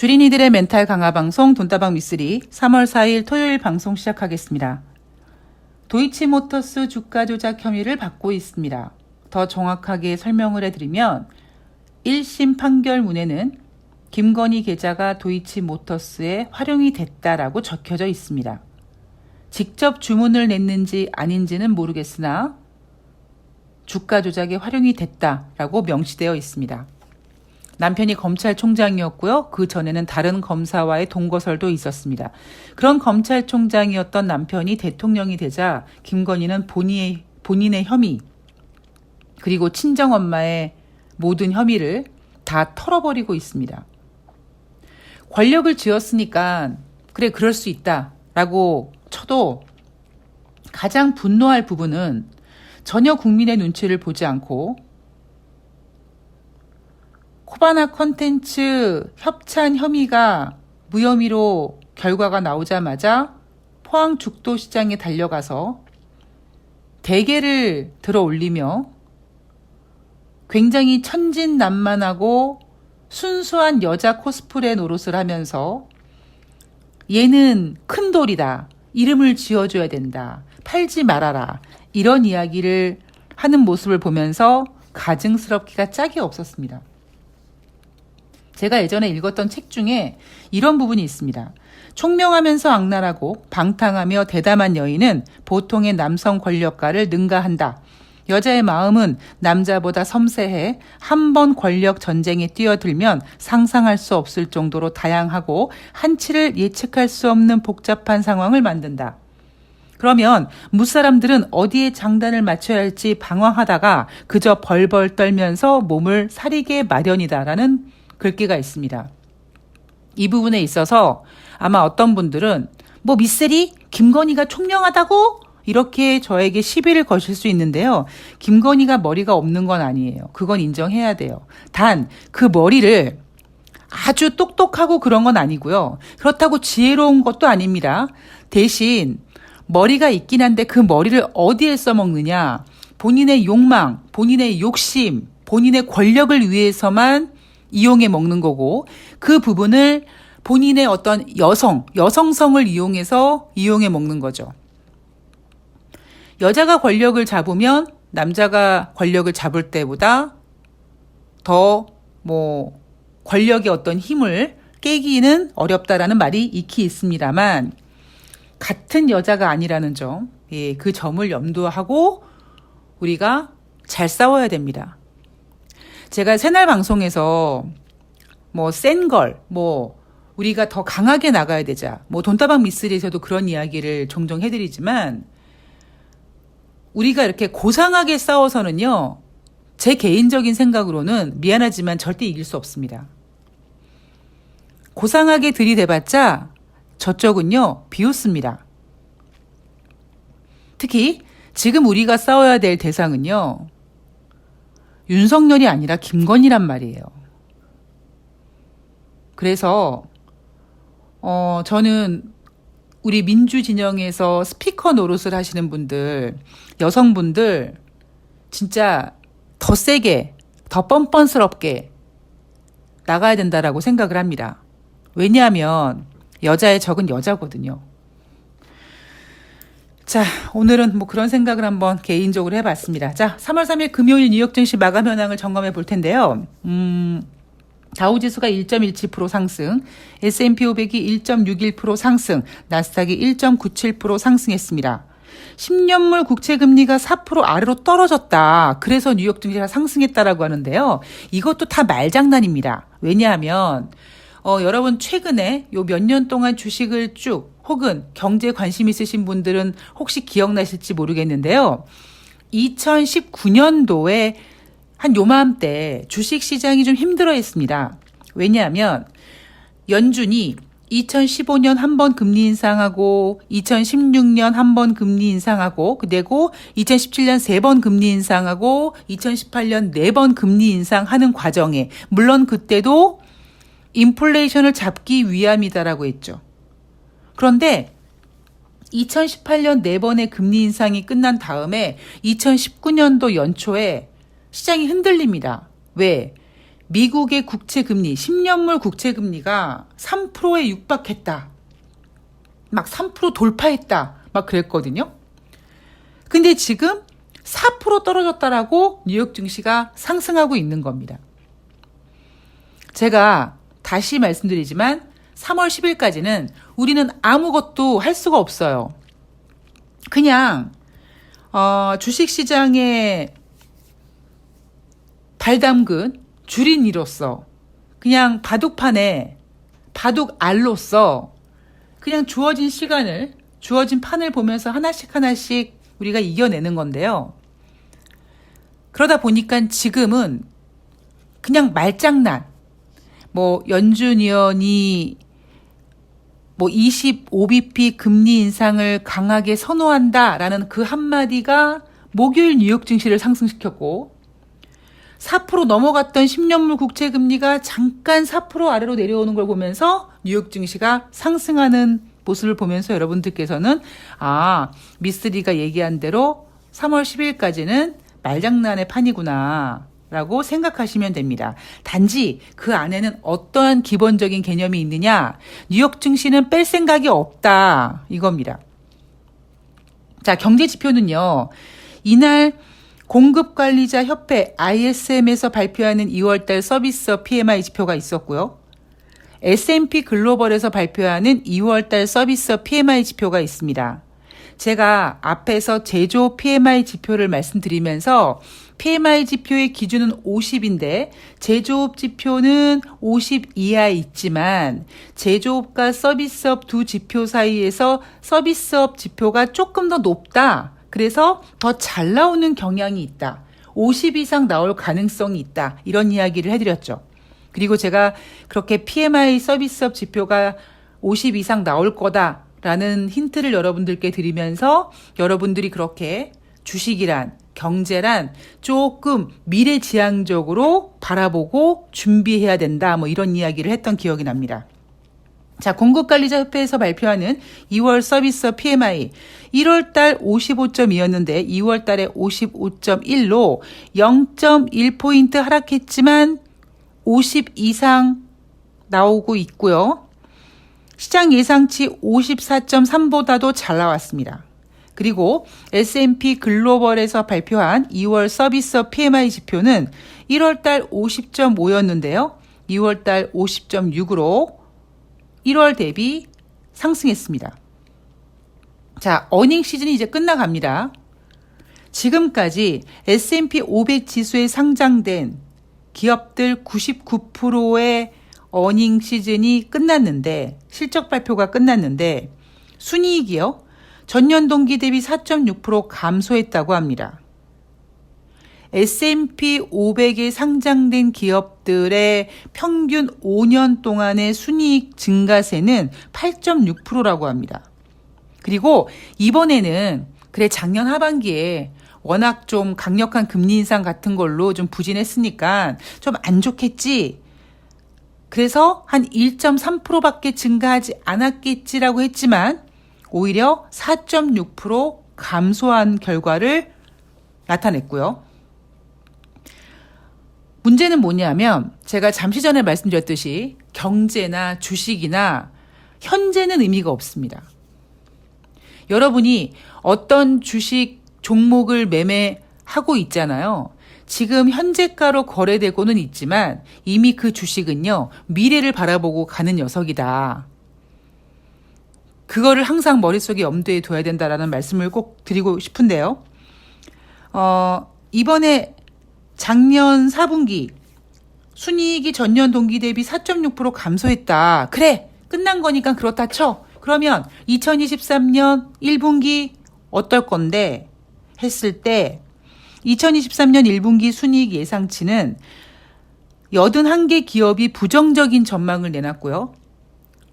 주린이들의 멘탈 강화 방송 돈다방 미쓰리 3월 4일 토요일 방송 시작하겠습니다. 도이치모터스 주가 조작 혐의를 받고 있습니다. 더 정확하게 설명을 해드리면 1심 판결문에는 김건희 계좌가 도이치모터스에 활용이 됐다라고 적혀져 있습니다. 직접 주문을 냈는지 아닌지는 모르겠으나 주가 조작에 활용이 됐다라고 명시되어 있습니다. 남편이 검찰총장이었고요. 그 전에는 다른 검사와의 동거설도 있었습니다. 그런 검찰총장이었던 남편이 대통령이 되자 김건희는 본인의 혐의 그리고 친정엄마의 모든 혐의를 다 털어버리고 있습니다. 권력을 쥐었으니까 그래 그럴 수 있다라고 쳐도 가장 분노할 부분은 전혀 국민의 눈치를 보지 않고 코바나 콘텐츠 협찬 혐의가 무혐의로 결과가 나오자마자 포항 죽도시장에 달려가서 대게를 들어 올리며 굉장히 천진난만하고 순수한 여자 코스프레 노릇을 하면서 얘는 큰 돌이다. 이름을 지어줘야 된다. 팔지 말아라. 이런 이야기를 하는 모습을 보면서 가증스럽기가 짝이 없었습니다. 제가 예전에 읽었던 책 중에 이런 부분이 있습니다. 총명하면서 악랄하고 방탕하며 대담한 여인은 보통의 남성 권력가를 능가한다. 여자의 마음은 남자보다 섬세해 한 번 권력 전쟁에 뛰어들면 상상할 수 없을 정도로 다양하고 한치를 예측할 수 없는 복잡한 상황을 만든다. 그러면 무사람들은 어디에 장단을 맞춰야 할지 방황하다가 그저 벌벌 떨면서 몸을 사리게 마련이다라는 글귀가 있습니다. 이 부분에 있어서 아마 어떤 분들은 뭐 미쓰리? 김건희가 총명하다고? 이렇게 저에게 시비를 거실 수 있는데요. 김건희가 머리가 없는 건 아니에요. 그건 인정해야 돼요. 단 그 머리를 아주 똑똑하고 그런 건 아니고요. 그렇다고 지혜로운 것도 아닙니다. 대신 머리가 있긴 한데 그 머리를 어디에 써먹느냐. 본인의 욕망, 본인의 욕심, 본인의 권력을 위해서만 이용해 먹는 거고 그 부분을 본인의 어떤 여성성을 이용해 먹는 거죠. 여자가 권력을 잡으면 남자가 권력을 잡을 때보다 더 권력의 어떤 힘을 깨기는 어렵다라는 말이 익히 있습니다만 같은 여자가 아니라는 점, 그 점을 염두하고 우리가 잘 싸워야 됩니다. 제가 새날 방송에서 센 걸, 우리가 더 강하게 나가야 되자, 돈다방 미쓰리에서도 그런 이야기를 종종 해드리지만 우리가 이렇게 고상하게 싸워서는요, 제 개인적인 생각으로는 미안하지만 절대 이길 수 없습니다. 고상하게 들이대봤자 저쪽은요, 비웃습니다. 특히 지금 우리가 싸워야 될 대상은요, 윤석열이 아니라 김건희란 말이에요. 그래서 저는 우리 민주진영에서 스피커 노릇을 하시는 분들, 여성분들 진짜 더 세게, 더 뻔뻔스럽게 나가야 된다라고 생각을 합니다. 왜냐하면 여자의 적은 여자거든요. 자, 오늘은 그런 생각을 한번 개인적으로 해봤습니다. 자, 3월 3일 금요일 뉴욕 증시 마감 현황을 점검해 볼 텐데요. 다우지수가 1.17% 상승, S&P 500이 1.61% 상승, 나스닥이 1.97% 상승했습니다. 10년물 국채금리가 4% 아래로 떨어졌다. 그래서 뉴욕 증시가 상승했다라고 하는데요. 이것도 다 말장난입니다. 왜냐하면 여러분 최근에 요 몇 년 동안 주식을 쭉 혹은 경제에 관심 있으신 분들은 혹시 기억나실지 모르겠는데요. 2019년도에 한 요맘때 주식시장이 좀 힘들어 했습니다. 왜냐하면 연준이 2015년 한 번 금리 인상하고 2016년 한 번 금리 인상하고 그리고 2017년 3번 금리 인상하고 2018년 4번 금리 인상하는 과정에 물론 그때도 인플레이션을 잡기 위함이다라고 했죠. 그런데 2018년 4번의 금리 인상이 끝난 다음에 2019년도 연초에 시장이 흔들립니다. 왜? 미국의 국채금리, 10년물 국채금리가 3%에 육박했다. 막 3% 돌파했다. 막 그랬거든요. 근데 지금 4% 떨어졌다라고 뉴욕 증시가 상승하고 있는 겁니다. 제가 다시 말씀드리지만 3월 10일까지는 우리는 아무것도 할 수가 없어요. 그냥 주식시장에 발 담근 주린이로서 그냥 바둑판에 바둑알로서 그냥 주어진 시간을 주어진 판을 보면서 하나씩 하나씩 우리가 이겨내는 건데요. 그러다 보니까 지금은 그냥 말장난, 연준 의원이 25bp 금리 인상을 강하게 선호한다라는 그 한마디가 목요일 뉴욕 증시를 상승시켰고 4% 넘어갔던 10년물 국채 금리가 잠깐 4% 아래로 내려오는 걸 보면서 뉴욕 증시가 상승하는 모습을 보면서 여러분들께서는 미쓰리가 얘기한 대로 3월 10일까지는 말장난의 판이구나 라고 생각하시면 됩니다. 단지 그 안에는 어떠한 기본적인 개념이 있느냐, 뉴욕 증시는 뺄 생각이 없다 이겁니다. 자, 경제 지표는요, 이날 공급관리자협회 ISM에서 발표하는 2월달 서비스업 PMI 지표가 있었고요. S&P 글로벌에서 발표하는 2월달 서비스업 PMI 지표가 있습니다. 제가 앞에서 제조업 PMI 지표를 말씀드리면서 PMI 지표의 기준은 50인데 제조업 지표는 50 이하에 있지만 제조업과 서비스업 두 지표 사이에서 서비스업 지표가 조금 더 높다. 그래서 더 잘 나오는 경향이 있다. 50 이상 나올 가능성이 있다. 이런 이야기를 해드렸죠. 그리고 제가 그렇게 PMI 서비스업 지표가 50 이상 나올 거다라는 힌트를 여러분들께 드리면서 여러분들이 그렇게 주식이란 경제란 조금 미래지향적으로 바라보고 준비해야 된다. 이런 이야기를 했던 기억이 납니다. 자, 공급관리자협회에서 발표하는 2월 서비스업 PMI 1월달 55.2였는데 2월달에 55.1로 0.1포인트 하락했지만 50 이상 나오고 있고요. 시장 예상치 54.3보다도 잘 나왔습니다. 그리고 S&P 글로벌에서 발표한 2월 서비스업 PMI 지표는 1월달 50.5였는데요. 2월달 50.6으로 1월 대비 상승했습니다. 자, 어닝 시즌이 이제 끝나갑니다. 지금까지 S&P 500 지수에 상장된 기업들 99%의 어닝 시즌이 끝났는데, 실적 발표가 끝났는데 순이익이요, 전년 동기 대비 4.6% 감소했다고 합니다. S&P 500에 상장된 기업들의 평균 5년 동안의 순이익 증가세는 8.6%라고 합니다. 그리고 이번에는 작년 하반기에 워낙 좀 강력한 금리 인상 같은 걸로 좀 부진했으니까 좀 안 좋겠지. 그래서 한 1.3%밖에 증가하지 않았겠지라고 했지만 오히려 4.6% 감소한 결과를 나타냈고요. 문제는 뭐냐면 제가 잠시 전에 말씀드렸듯이 경제나 주식이나 현재는 의미가 없습니다. 여러분이 어떤 주식 종목을 매매하고 있잖아요. 지금 현재가로 거래되고는 있지만 이미 그 주식은요, 미래를 바라보고 가는 녀석이다. 그거를 항상 머릿속에 염두에 둬야 된다라는 말씀을 꼭 드리고 싶은데요. 이번에 작년 4분기 순이익이 전년 동기 대비 4.6% 감소했다. 그래, 끝난 거니까 그렇다 쳐. 그러면 2023년 1분기 어떨 건데 했을 때 2023년 1분기 순이익 예상치는 81개 기업이 부정적인 전망을 내놨고요.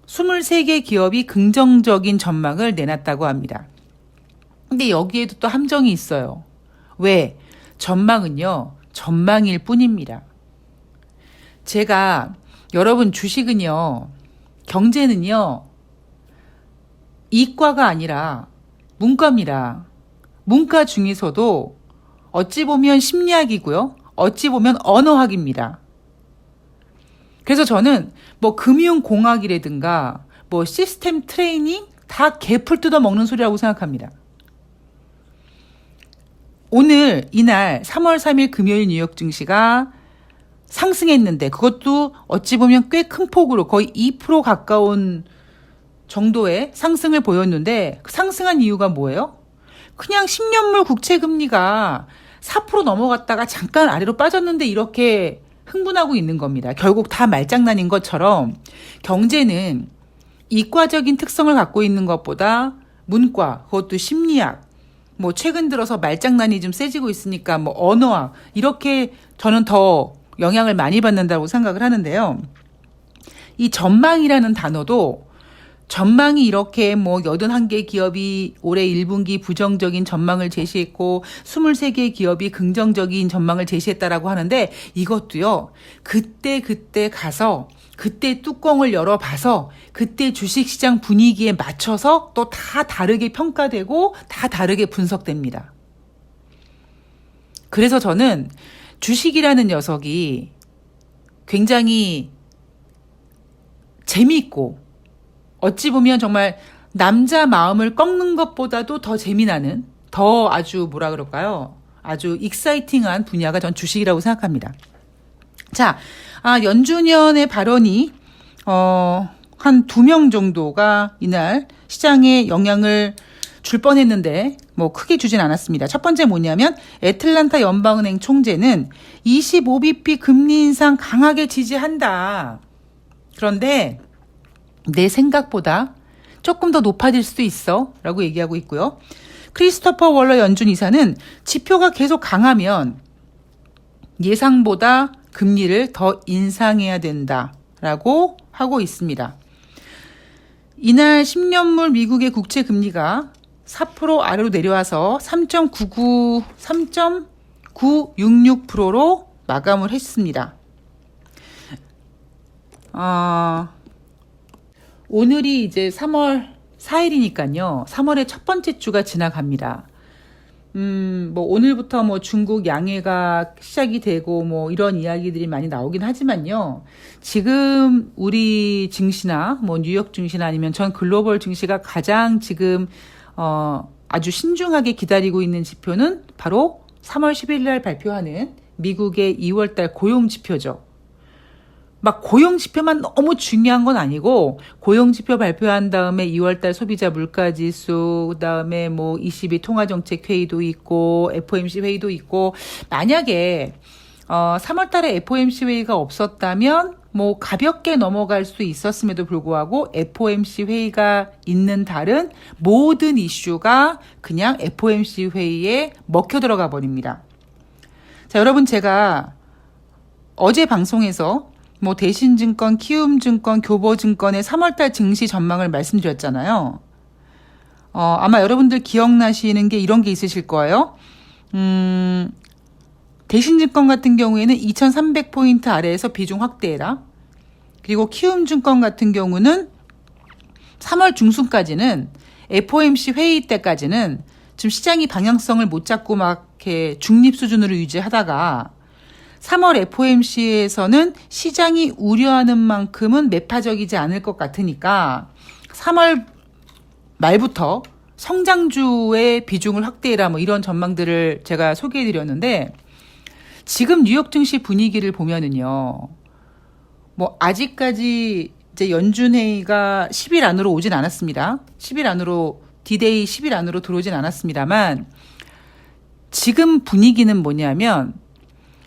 23개 기업이 긍정적인 전망을 내놨다고 합니다. 근데 여기에도 또 함정이 있어요. 왜? 전망은요, 전망일 뿐입니다. 제가 여러분 주식은요, 경제는요, 이과가 아니라 문과입니다. 문과 중에서도 어찌 보면 심리학이고요. 어찌 보면 언어학입니다. 그래서 저는 뭐 금융공학이라든가 뭐 시스템 트레이닝 다 개풀 뜯어 먹는 소리라고 생각합니다. 이날 3월 3일 금요일 뉴욕 증시가 상승했는데 그것도 어찌 보면 꽤 큰 폭으로 거의 2% 가까운 정도의 상승을 보였는데 그 상승한 이유가 뭐예요? 그냥 10년물 국채 금리가 4% 넘어갔다가 잠깐 아래로 빠졌는데 이렇게 흥분하고 있는 겁니다. 결국 다 말장난인 것처럼 경제는 이과적인 특성을 갖고 있는 것보다 문과, 그것도 심리학, 뭐 최근 들어서 말장난이 좀 세지고 있으니까 뭐 언어학 이렇게 저는 더 영향을 많이 받는다고 생각을 하는데요. 이 전망이라는 단어도 전망이 이렇게 뭐 81개 기업이 올해 1분기 부정적인 전망을 제시했고 23개 기업이 긍정적인 전망을 제시했다라고 하는데 이것도요. 그때 가서 그때 뚜껑을 열어봐서 그때 주식시장 분위기에 맞춰서 또 다 다르게 평가되고 다 다르게 분석됩니다. 그래서 저는 주식이라는 녀석이 굉장히 재미있고 어찌 보면 정말 남자 마음을 꺾는 것보다도 더 재미나는 더 아주 뭐라 그럴까요? 아주 익사이팅한 분야가 전 주식이라고 생각합니다. 자, 연준위원의 발언이 한 2명 정도가 이날 시장에 영향을 줄 뻔했는데 뭐 크게 주진 않았습니다. 첫 번째 뭐냐면 애틀란타 연방은행 총재는 25bp 금리 인상 강하게 지지한다. 그런데 내 생각보다 조금 더 높아질 수도 있어 라고 얘기하고 있고요. 크리스토퍼 월러 연준 이사는 지표가 계속 강하면 예상보다 금리를 더 인상해야 된다라고 하고 있습니다. 이날 10년물 미국의 국채 금리가 4% 아래로 내려와서 3.966%로 마감을 했습니다. 오늘이 이제 3월 4일이니까요. 3월의 첫 번째 주가 지나갑니다. 뭐 오늘부터 뭐 중국 양해가 시작이 되고 뭐 이런 이야기들이 많이 나오긴 하지만요. 지금 우리 증시나 뭐 뉴욕 증시나 아니면 전 글로벌 증시가 가장 지금 아주 신중하게 기다리고 있는 지표는 바로 3월 10일 날 발표하는 미국의 2월 달 고용 지표죠. 막 고용 지표만 너무 중요한 건 아니고 고용 지표 발표한 다음에 2월 달 소비자 물가 지수 그다음에 뭐 22 통화 정책 회의도 있고 FOMC 회의도 있고 만약에 3월 달에 FOMC 회의가 없었다면 뭐 가볍게 넘어갈 수 있었음에도 불구하고 FOMC 회의가 있는 달은 모든 이슈가 그냥 FOMC 회의에 먹혀 들어가 버립니다. 자, 여러분 제가 어제 방송에서 뭐 대신증권, 키움증권, 교보증권의 3월달 증시 전망을 말씀드렸잖아요. 아마 여러분들 기억나시는 게 이런 게 있으실 거예요. 대신증권 같은 경우에는 2300포인트 아래에서 비중 확대해라. 그리고 키움증권 같은 경우는 3월 중순까지는 FOMC 회의 때까지는 지금 시장이 방향성을 못 잡고 막 이렇게 중립 수준으로 유지하다가 3월 FOMC에서는 시장이 우려하는 만큼은 매파적이지 않을 것 같으니까 3월 말부터 성장주의 비중을 확대해라 뭐 이런 전망들을 제가 소개해드렸는데 지금 뉴욕 증시 분위기를 보면은요. 뭐 아직까지 이제 연준회의가 10일 안으로 오진 않았습니다. 10일 안으로 D-Day 10일 안으로 들어오진 않았습니다만 지금 분위기는 뭐냐면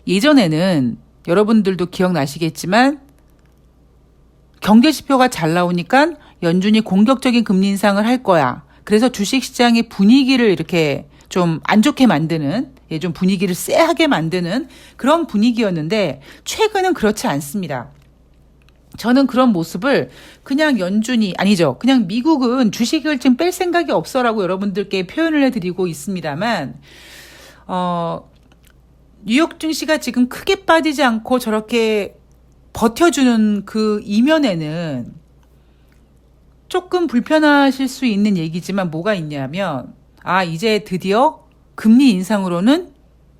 예전에는 여러분들도 기억나시겠지만 경제지표가 잘 나오니까 연준이 공격적인 금리 인상을 할 거야. 그래서 주식시장의 분위기를 이렇게 좀 안 좋게 만드는, 좀 분위기를 쎄하게 만드는 그런 분위기였는데 최근은 그렇지 않습니다. 저는 그런 모습을 그냥 연준이 아니죠. 그냥 미국은 주식을 지금 뺄 생각이 없어라고 여러분들께 표현을 해드리고 있습니다만 뉴욕 증시가 지금 크게 빠지지 않고 저렇게 버텨주는 그 이면에는 조금 불편하실 수 있는 얘기지만 뭐가 있냐면 이제 드디어 금리 인상으로는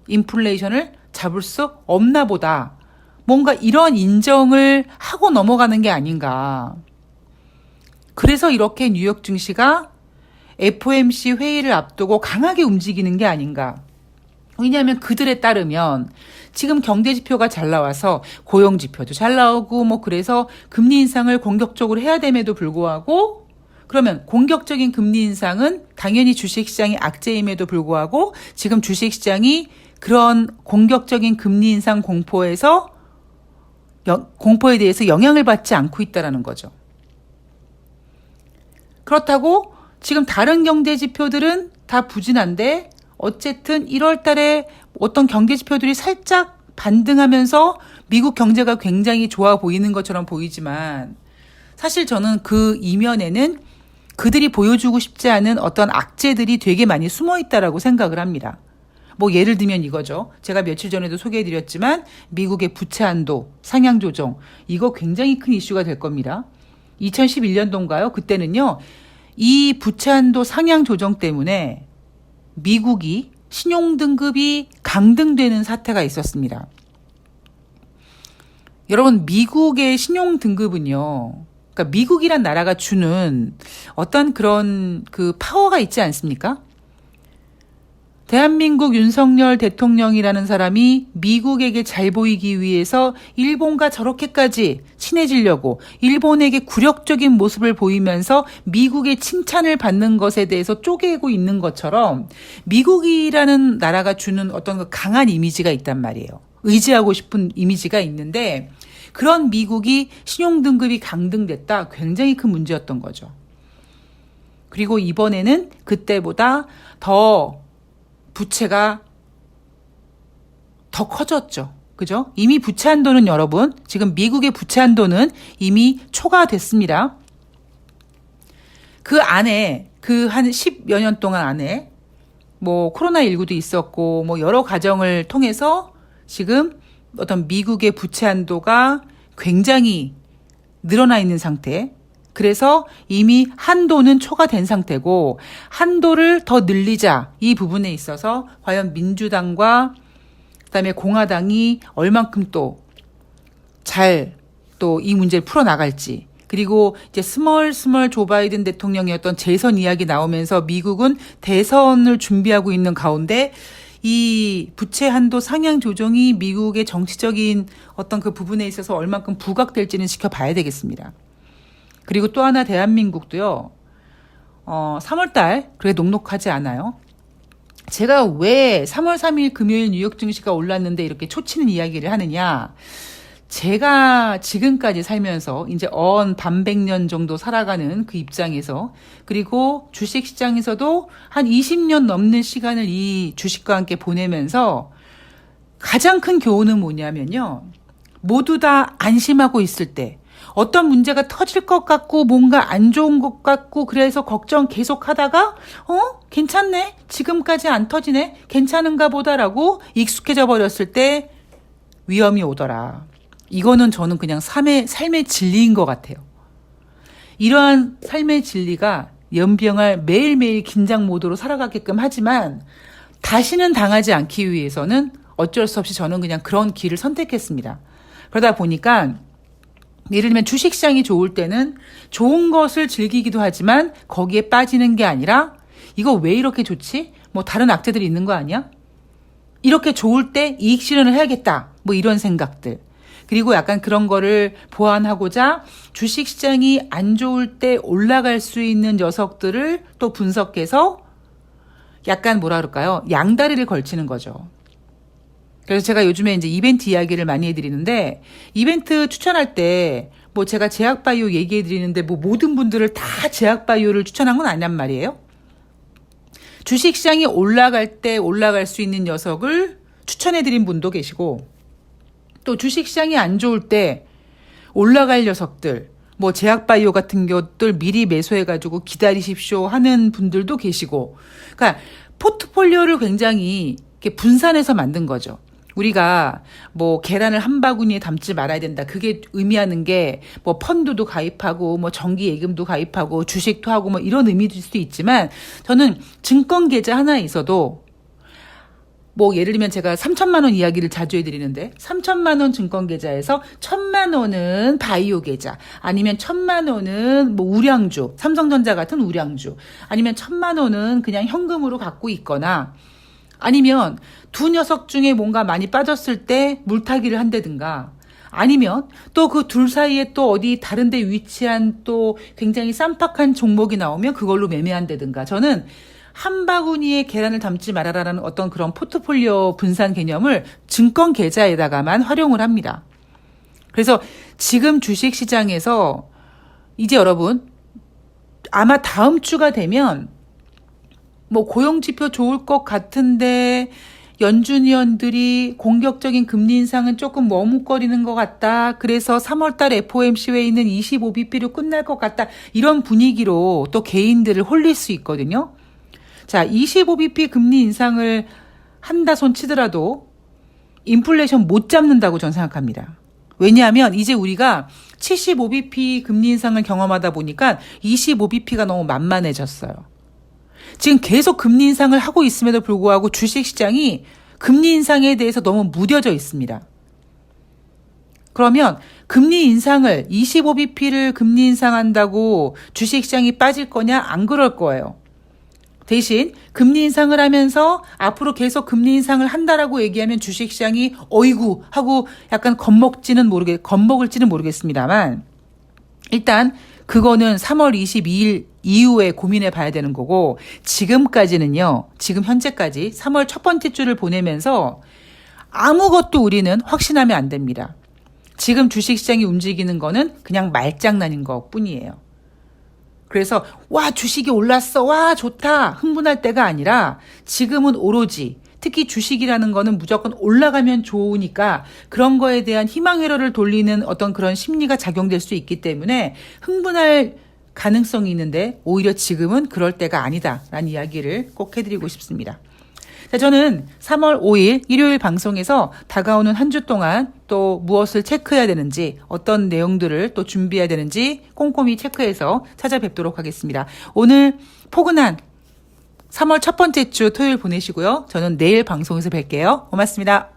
인플레이션을 잡을 수 없나 보다. 뭔가 이런 인정을 하고 넘어가는 게 아닌가. 그래서 이렇게 뉴욕 증시가 FOMC 회의를 앞두고 강하게 움직이는 게 아닌가. 왜냐하면 그들에 따르면 지금 경제 지표가 잘 나와서 고용 지표도 잘 나오고 뭐 그래서 금리 인상을 공격적으로 해야 됨에도 불구하고 그러면 공격적인 금리 인상은 당연히 주식시장이 악재임에도 불구하고 지금 주식시장이 그런 공격적인 금리 인상 공포에 대해서 영향을 받지 않고 있다는 거죠. 그렇다고 지금 다른 경제 지표들은 다 부진한데 어쨌든 1월 달에 어떤 경제 지표들이 살짝 반등하면서 미국 경제가 굉장히 좋아 보이는 것처럼 보이지만 사실 저는 그 이면에는 그들이 보여주고 싶지 않은 어떤 악재들이 되게 많이 숨어 있다라고 생각을 합니다. 뭐 예를 들면 이거죠. 제가 며칠 전에도 소개해드렸지만 미국의 부채 한도 상향 조정 이거 굉장히 큰 이슈가 될 겁니다. 2011년도인가요? 그때는요. 이 부채 한도 상향 조정 때문에 미국이 신용등급이 강등되는 사태가 있었습니다. 여러분 미국의 신용등급은요. 그러니까 미국이란 나라가 주는 어떤 그런 그 파워가 있지 않습니까? 대한민국 윤석열 대통령이라는 사람이 미국에게 잘 보이기 위해서 일본과 저렇게까지 친해지려고 일본에게 굴욕적인 모습을 보이면서 미국의 칭찬을 받는 것에 대해서 쪼개고 있는 것처럼 미국이라는 나라가 주는 어떤 그 강한 이미지가 있단 말이에요. 의지하고 싶은 이미지가 있는데 그런 미국이 신용등급이 강등됐다. 굉장히 큰 문제였던 거죠. 그리고 이번에는 그때보다 더 부채가 더 커졌죠. 그죠? 이미 부채 한도는 여러분, 지금 미국의 부채 한도는 이미 초과됐습니다. 그 안에, 그 한 10여 년 동안 안에, 뭐, 코로나19도 있었고, 뭐, 여러 과정을 통해서 지금 어떤 미국의 부채 한도가 굉장히 늘어나 있는 상태. 그래서 이미 한도는 초과된 상태고 한도를 더 늘리자 이 부분에 있어서 과연 민주당과 그다음에 공화당이 얼만큼 또 잘 또 이 문제를 풀어나갈지 그리고 이제 스멀 조 바이든 대통령의 어떤 재선 이야기 나오면서 미국은 대선을 준비하고 있는 가운데 이 부채 한도 상향 조정이 미국의 정치적인 어떤 그 부분에 있어서 얼만큼 부각될지는 지켜봐야 되겠습니다. 그리고 또 하나 대한민국도요. 3월달 그렇게 녹록하지 않아요. 제가 왜 3월 3일 금요일 뉴욕 증시가 올랐는데 이렇게 초치는 이야기를 하느냐. 제가 지금까지 살면서 이제 반백년 정도 살아가는 그 입장에서 그리고 주식시장에서도 한 20년 넘는 시간을 이 주식과 함께 보내면서 가장 큰 교훈은 뭐냐면요. 모두 다 안심하고 있을 때 어떤 문제가 터질 것 같고 뭔가 안 좋은 것 같고 그래서 걱정 계속 하다가 괜찮네 지금까지 안 터지네 괜찮은가 보다라고 익숙해져 버렸을 때 위험이 오더라. 이거는 저는 그냥 삶의 진리인 것 같아요. 이러한 삶의 진리가 연병을 매일매일 긴장 모드로 살아가게끔 하지만 다시는 당하지 않기 위해서는 어쩔 수 없이 저는 그냥 그런 길을 선택했습니다. 그러다 보니까 예를 들면 주식시장이 좋을 때는 좋은 것을 즐기기도 하지만 거기에 빠지는 게 아니라 이거 왜 이렇게 좋지? 뭐 다른 악재들이 있는 거 아니야? 이렇게 좋을 때 이익 실현을 해야겠다. 뭐 이런 생각들. 그리고 약간 그런 거를 보완하고자 주식시장이 안 좋을 때 올라갈 수 있는 녀석들을 또 분석해서 약간 뭐라 그럴까요? 양다리를 걸치는 거죠. 그래서 제가 요즘에 이제 이벤트 이야기를 많이 해드리는데 이벤트 추천할 때 뭐 제가 제약바이오 얘기해드리는데 뭐 모든 분들을 다 제약바이오를 추천한 건 아니란 말이에요. 주식시장이 올라갈 때 올라갈 수 있는 녀석을 추천해드린 분도 계시고 또 주식시장이 안 좋을 때 올라갈 녀석들 뭐 제약바이오 같은 것들 미리 매수해가지고 기다리십시오 하는 분들도 계시고 그러니까 포트폴리오를 굉장히 이렇게 분산해서 만든 거죠. 우리가 뭐 계란을 한 바구니에 담지 말아야 된다. 그게 의미하는 게 뭐 펀드도 가입하고 뭐 정기 예금도 가입하고 주식도 하고 뭐 이런 의미일 수도 있지만 저는 증권 계좌 하나에 있어도 뭐 예를 들면 제가 3천만 원 이야기를 자주 해드리는데 3천만 원 증권 계좌에서 1천만 원은 바이오 계좌, 아니면 1천만 원은 뭐 우량주, 삼성전자 같은 우량주, 아니면 1천만 원은 그냥 현금으로 갖고 있거나, 아니면 두 녀석 중에 뭔가 많이 빠졌을 때 물타기를 한다든가, 아니면 또 그 둘 사이에 또 어디 다른 데 위치한 또 굉장히 쌈박한 종목이 나오면 그걸로 매매한다든가. 저는 한 바구니에 계란을 담지 말아라라는 어떤 그런 포트폴리오 분산 개념을 증권 계좌에다가만 활용을 합니다. 그래서 지금 주식 시장에서 이제 여러분 아마 다음 주가 되면 뭐 고용지표 좋을 것 같은데 연준 위원들이 공격적인 금리 인상은 조금 머뭇거리는 것 같다. 그래서 3월달 FOMC 회의는 25bp로 끝날 것 같다. 이런 분위기로 또 개인들을 홀릴 수 있거든요. 자, 25bp 금리 인상을 한다 손 치더라도 인플레이션 못 잡는다고 저는 생각합니다. 왜냐하면 이제 우리가 75bp 금리 인상을 경험하다 보니까 25bp가 너무 만만해졌어요. 지금 계속 금리 인상을 하고 있음에도 불구하고 주식시장이 금리 인상에 대해서 너무 무뎌져 있습니다. 그러면 금리 인상을 25bp를 금리 인상한다고 주식시장이 빠질 거냐? 안 그럴 거예요. 대신 금리 인상을 하면서 앞으로 계속 금리 인상을 한다라고 얘기하면 주식시장이 어이구 하고 약간 겁먹을지는 모르겠습니다만, 일단 그거는 3월 22일 이후에 고민해 봐야 되는 거고, 지금까지는요, 지금 현재까지 3월 첫 번째 주를 보내면서 아무것도 우리는 확신하면 안 됩니다. 지금 주식시장이 움직이는 거는 그냥 말장난인 것 뿐이에요. 그래서 와 주식이 올랐어, 와 좋다 흥분할 때가 아니라, 지금은 오로지 특히 주식이라는 거는 무조건 올라가면 좋으니까 그런 거에 대한 희망 회로를 돌리는 어떤 그런 심리가 작용될 수 있기 때문에 흥분할 가능성이 있는데, 오히려 지금은 그럴 때가 아니다라는 이야기를 꼭 해드리고 싶습니다. 자, 저는 3월 5일 일요일 방송에서 다가오는 한 주 동안 또 무엇을 체크해야 되는지, 어떤 내용들을 또 준비해야 되는지 꼼꼼히 체크해서 찾아뵙도록 하겠습니다. 오늘 포근한 3월 첫 번째 주 토요일 보내시고요. 저는 내일 방송에서 뵐게요. 고맙습니다.